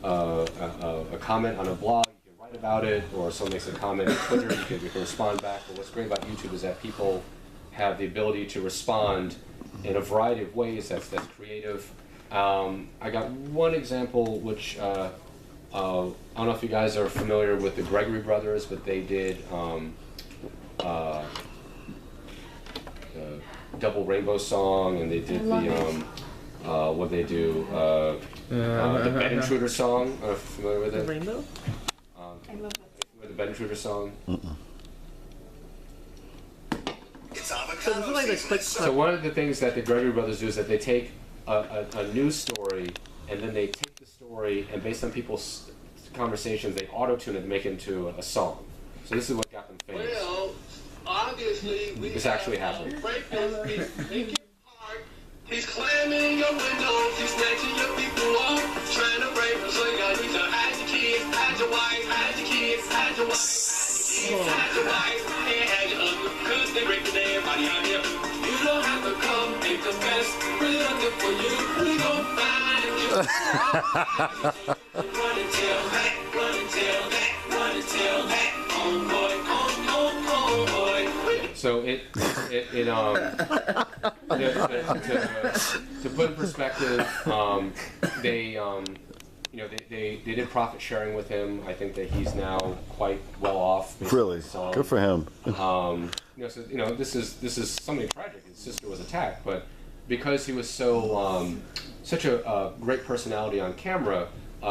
a comment on a blog, you can write about it, or someone makes a comment on Twitter, you can respond back. But what's great about YouTube is that people have the ability to respond in a variety of ways that's creative. I got one example which I don't know if you guys are familiar with the Gregory Brothers, but they did Double Rainbow Song, and they did what they do, the Bed Intruder song. I don't know if you're familiar with it. Rainbow? I love that. With the Bed Intruder song. So this is like the quick. So one of the things that the Gregory Brothers do is that they take a news story, and then they take the story, and based on people's conversations, they auto-tune it and make it into a song. So this is what got them famous. Well, obviously, This actually happened. He's climbing your windows, he's snatching your people up, trying to break them. So you need to hide your kids, hide your wife, hide your kids, hide your wife, hide your wife, and hide your husband, cause they breaking everybody out here. You don't have to come and confess, we're looking for you, we gon' find you. Run and tell that, run and tell that, run and tell that, oh boy, oh boy. So to put in perspective, they did profit sharing with him. I think that he's now quite well off. Really, good for him. This is something tragic. His sister was attacked, but because he was such a great personality on camera,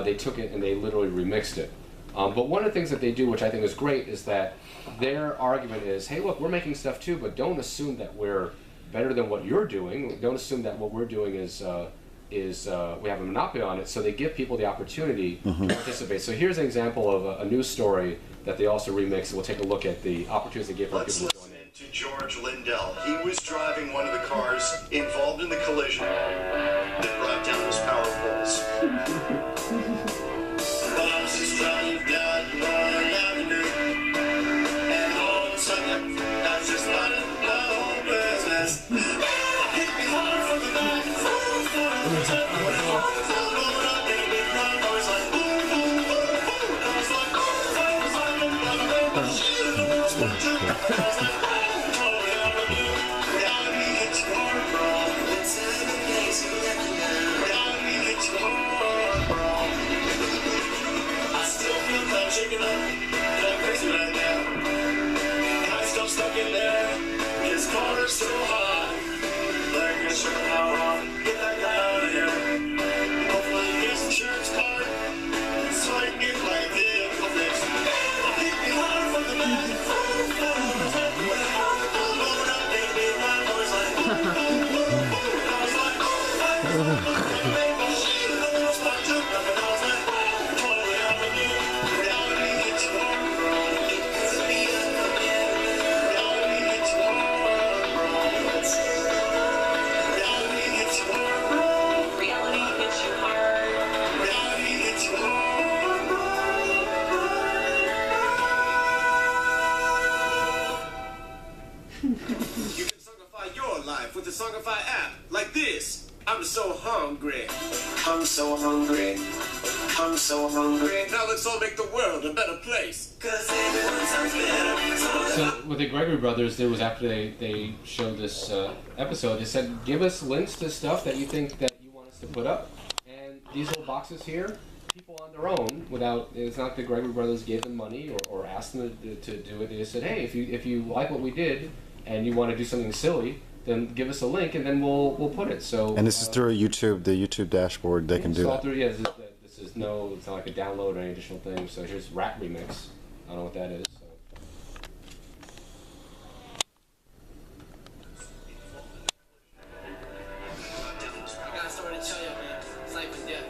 they took it and they literally remixed it. But one of the things that they do, which I think is great, is that their argument is, hey, look, we're making stuff too, but don't assume that we're better than what you're doing. Don't assume that what we're doing is we have a monopoly on it. So they give people the opportunity to participate. So here's an example of a news story that they also remixed. We'll take a look at the opportunities they give for people to join in. To George Lindell. He was driving one of the cars involved in the collision that brought down those power poles. I'm so hungry. I'm so hungry. I'm so hungry. Now let's all make the world a better place. Cause everyone sounds better. So with the Gregory Brothers, there was after they showed this episode, they said, give us links to stuff that you think that you want us to put up. And these little boxes here, people on their own, without, it's not the Gregory Brothers gave them money or asked them to do it. They just said, hey, if you like what we did and you want to do something silly, then give us a link and then we'll put it. So and this is through YouTube, the YouTube dashboard. They can do that. Yeah, this is no, it's not like a download or any additional thing. So here's Rat Remix. I don't know what that is. So. I got a story to tell you, man. It's life and death.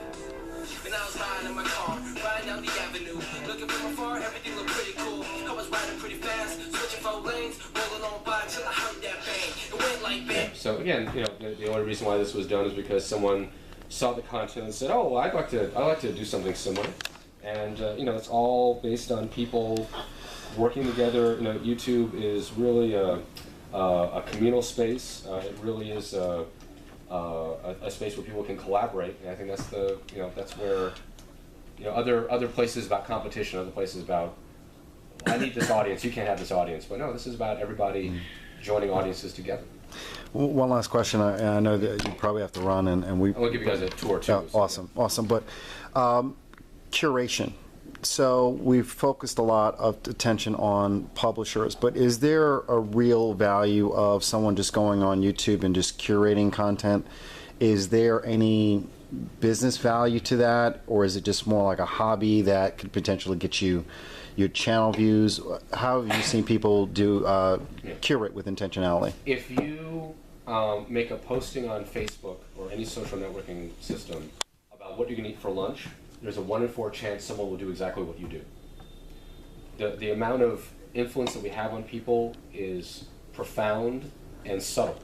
When I was riding in my car, riding down the avenue, looking from afar, everything looked pretty cool. I was riding pretty fast, switching 4 lanes, rolling on by till I heard that bang. It went like bang. Yeah, so again, you know, the only reason why this was done is because someone saw the content and said, "Oh, well, I'd like to do something similar," and you know, it's all based on people working together. You know, YouTube is really a communal space. It really is a space where people can collaborate, and I think that's that's where other places about competition, other places about I need this audience, you can't have this audience. But no, this is about everybody joining audiences together. One last question. I know that you probably have to run, and we. I'm gonna give you guys a tour too. Awesome. But curation. So we've focused a lot of attention on publishers, but is there a real value of someone just going on YouTube and just curating content? Is there any business value to that, or is it just more like a hobby that could potentially get you your channel views? How have you seen people do curate with intentionality? If you make a posting on Facebook or any social networking system about what you're going to eat for lunch, there's a 1 in 4 chance someone will do exactly what you do. The amount of influence that we have on people is profound and subtle.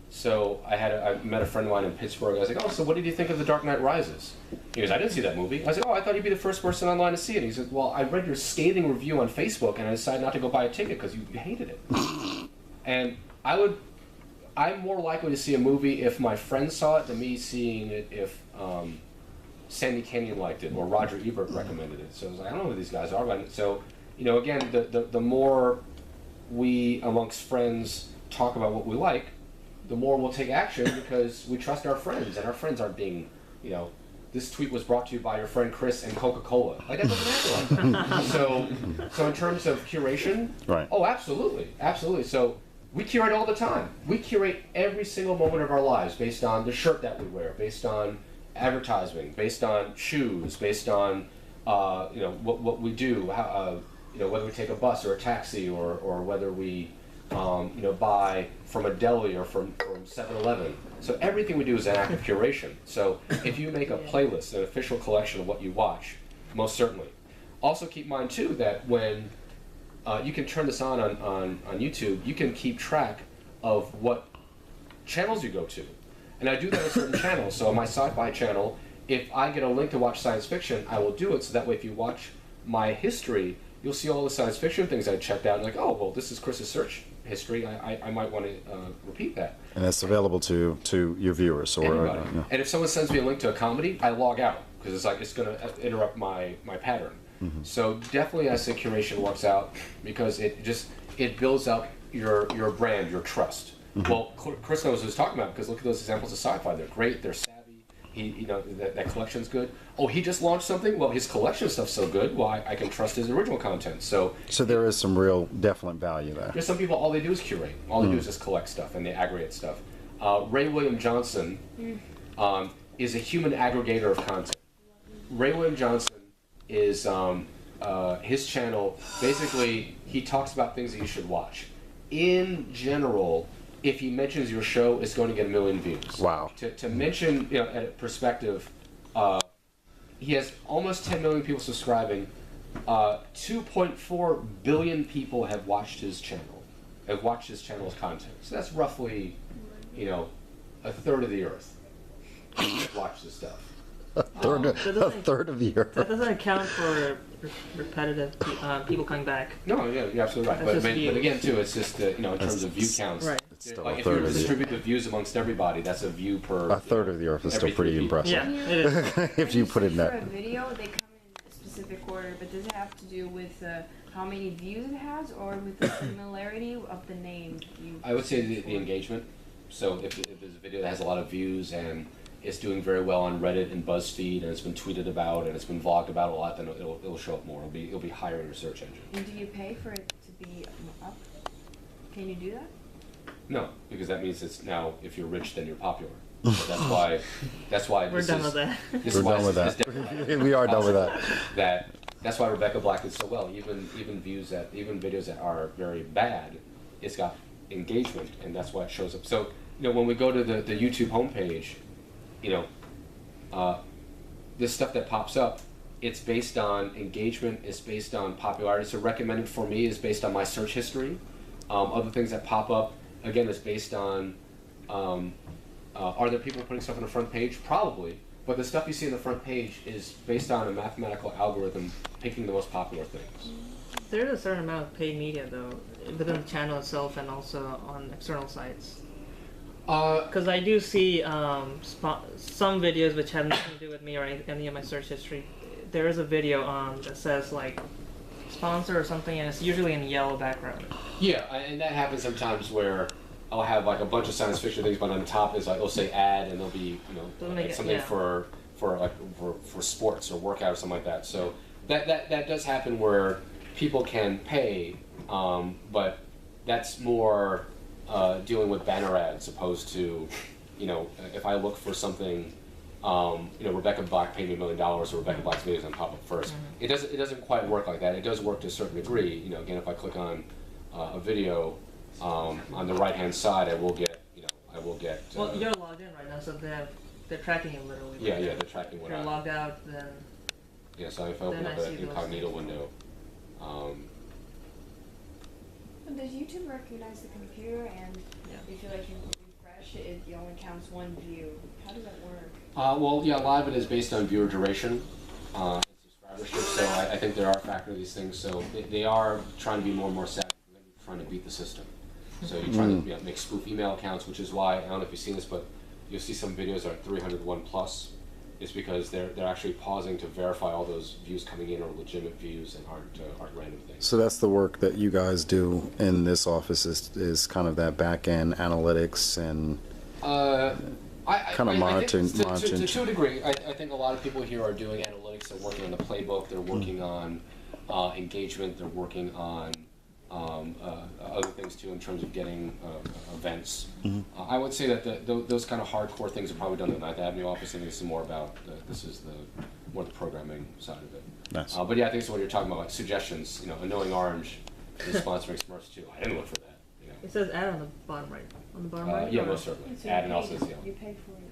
So I met a friend of mine in Pittsburgh. I was like, oh, so what did you think of The Dark Knight Rises? He goes, I didn't see that movie. I was like, oh, I thought you'd be the first person online to see it. He said, well, I read your scathing review on Facebook and I decided not to go buy a ticket because you hated it. And I'm more likely to see a movie if my friends saw it than me seeing it if Sandy Kenyon liked it or Roger Ebert recommended it. So I was like, I don't know who these guys are. But so, again, the more we amongst friends talk about what we like, the more we'll take action because we trust our friends, and our friends aren't being, this tweet was brought to you by your friend Chris and Coca-Cola. Like, that doesn't happen like that. So in terms of curation, right? Oh, absolutely. So we curate all the time. We curate every single moment of our lives based on the shirt that we wear, based on advertising, based on shoes, based on what we do, how, whether we take a bus or a taxi or whether we buy from a deli or from 7-Eleven. So everything we do is an act of curation. So if you make a playlist, an official collection of what you watch, most certainly. Also keep in mind too that when you can turn this on YouTube, you can keep track of what channels you go to. And I do that on certain channels. So on my sci-fi channel, if I get a link to watch science fiction, I will do it so that way if you watch my history, you'll see all the science fiction things I checked out and like, oh, well, this is Chris's search history. I might want to repeat that. And that's available to your viewers or anybody. And if someone sends me a link to a comedy, I log out because it's going to interrupt my pattern. Mm-hmm. So definitely I say curation works out because it builds up your brand, your trust. Mm-hmm. Well, Chris knows what he's talking about because look at those examples of sci-fi. They're great. They're savvy. That collection's good. Oh, he just launched something? Well, his collection stuff's so good, well, I can trust his original content. So there is some real definite value there. There's some people, all they do is curate. All they do is just collect stuff, and they aggregate stuff. Ray William Johnson is a human aggregator of content. Ray William Johnson is, his channel, basically, he talks about things that you should watch. In general, if he mentions your show, it's going to get 1 million views. Wow. To mention, at a perspective, he has almost 10 million people subscribing. 2.4 billion people have watched his channel, channel's content. So that's roughly, a third of the earth watch this stuff. A third of the earth. That doesn't account for repetitive people coming back. No, yeah, you're absolutely right. But again, too, it's just in terms of view counts. Right. Like if you distribute the views amongst everybody, that's a view per. A third of the earth is still pretty impressive. Yeah, it is. If you put it in that. For a video, they come in a specific order, but does it have to do with how many views it has, or with the similarity of the name? I would say the engagement. So if there's a video that has a lot of views and it's doing very well on Reddit and BuzzFeed, and it's been tweeted about and it's been vlogged about a lot, then it'll show up more. It'll be higher in your search engine. And do you pay for it to be up? Can you do that? No, because that means it's now if you're rich, then you're popular. So that's why we're done with that. We're done with that. We are done with that. That's why Rebecca Black did so well. Even videos that are very bad, it's got engagement, and that's why it shows up. So when we go to the YouTube homepage, this stuff that pops up, it's based on engagement, it's based on popularity. So recommended for me is based on my search history. Other things that pop up, again, is based on, are there people putting stuff on the front page? Probably, but the stuff you see on the front page is based on a mathematical algorithm picking the most popular things. There's a certain amount of paid media, though, within the channel itself and also on external sites. Because I do see some videos which have nothing to do with me or any of my search history. there is a video that says like sponsor or something, and it's usually in yellow background. Yeah, and that happens sometimes where I'll have like a bunch of science fiction things, but on top is like it'll say ad, and there'll be like something for sports or workout or something like that. So that does happen where people can pay, but that's more dealing with banner ads opposed to, if I look for something, Rebecca Black paid me $1 million, or Rebecca Black's videos on pop up first. It doesn't quite work like that. It does work to a certain degree. Again, if I click on a video on the right hand side, I will get. Well, you're logged in right now, so they're tracking you literally. Yeah, they're tracking what If you're logged out, then. Yeah, so if I open up an incognito window. Does YouTube recognize the computer, and if you like you refresh it, it only counts one view? How does that work? Well, yeah, a lot of it is based on viewer duration and subscribership. So I think there are factors of these things. So they are trying to be more and more savvy, trying to beat the system. So you're trying to make spoof email accounts, which is why, I don't know if you've seen this, but you'll see some videos that are 301 plus. It's because they're actually pausing to verify all those views coming in are legitimate views and aren't random things. So that's the work that you guys do in this office is kind of that back end analytics and kind of monitoring. To a degree, I think a lot of people here are doing analytics. They're working on the playbook. They're working on engagement. They're working on other things too in terms of getting events. I would say that those kind of hardcore things are probably done in the Ninth Avenue office. I think this is more about more the programming side of it. Nice. But yeah, I think it's what you're talking about, like suggestions. Annoying Orange is sponsoring Smurfs too. I didn't look for that. It says ad on the bottom right. On the bottom right. Yeah, most certainly. So Ad and also you pay for it.